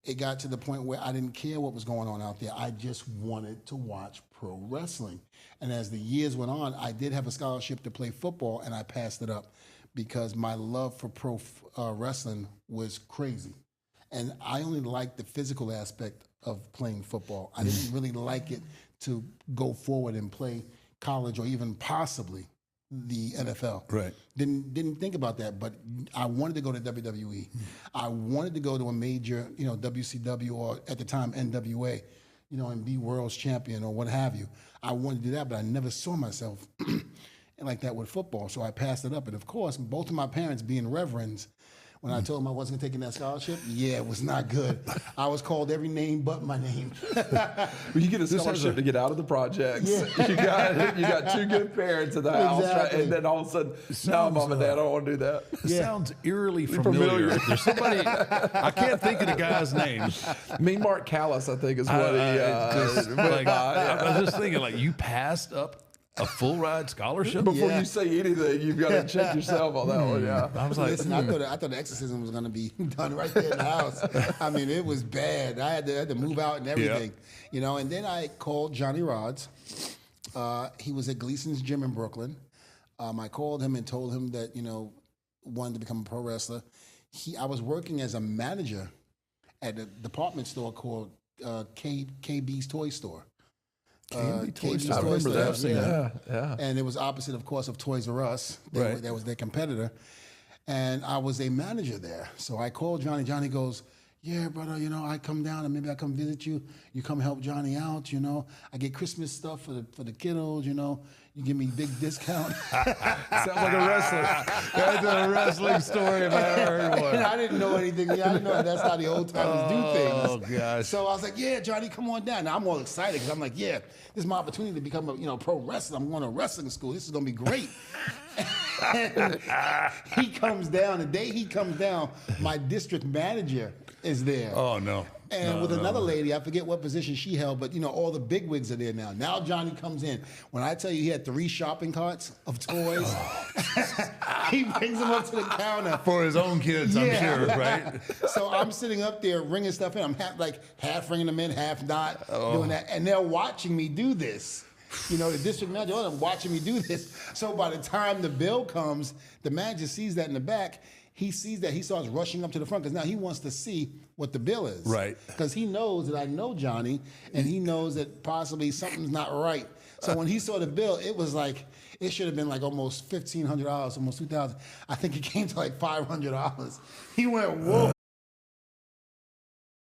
it got to the point where I didn't care what was going on out there. I just wanted to watch pro wrestling. And as the years went on, I did have a scholarship to play football, and I passed it up because my love for pro wrestling was crazy. And I only liked the physical aspect of playing football. I didn't really like it to go forward and play college or even possibly the NFL. Right. Didn't think about that, but I wanted to go to WWE. I wanted to go to a major, WCW or at the time NWA, and be world's champion or what have you. I wanted to do that, but I never saw myself like that with football, so I passed it up. And of course, both of my parents being reverends, when I told them I wasn't taking that scholarship, it was not good. I was called every name but my name. You get a scholarship to get out of the projects. Yeah. You got two good parents in the house, right? And then all of a sudden, no, mom and dad, I don't want to do that. It sounds eerily familiar. There's somebody, I can't think of the guy's name. Mean Mark Callis, I think, is what he went by. I was just thinking, you passed up a full ride scholarship? Before you say anything, you've got to check yourself on that one. Yeah, I was like, listen, I thought the exorcism was going to be done right there in the house. I mean, it was bad. I had to move out and everything, And then I called Johnny Rods. He was at Gleason's Gym in Brooklyn. I called him and told him that wanted to become a pro wrestler. I was working as a manager at a department store called KB's Toy Store. KB's I remember that. Yeah. And it was opposite, of course, of Toys R Us. That was their competitor. And I was a manager there. So I called Johnny. Johnny goes, yeah, brother, I come down and maybe I come visit you. You come help Johnny out, I get Christmas stuff for the kiddos, You give me big discount. Sounds like a wrestler. That's a wrestling story if I ever heard one. And I didn't know anything. I didn't know that's how the old timers do things. Oh, gosh. So I was like, yeah, Johnny, come on down. Now I'm all excited because I'm like, yeah, this is my opportunity to become a pro wrestler. I'm going to wrestling school. This is going to be great. And he comes down. The day he comes down, my district manager is there. Oh, no. And with another lady, I forget what position she held, but all the big wigs are there now. Now Johnny comes in. When I tell you he had 3 shopping carts of toys, he brings them up to the counter. For his own kids, I'm sure, right? So I'm sitting up there ringing stuff in. I'm half ringing them in, half not doing that. And they're watching me do this. The district manager, all of them watching me do this. So by the time the bill comes, the manager sees that in the back. He sees that, he starts rushing up to the front because now he wants to see what the bill is. Right. Because he knows that I know Johnny, and he knows that possibly something's not right. So when he saw the bill, it was it should have been almost $1,500, almost $2,000. I think it came to $500. He went, whoa.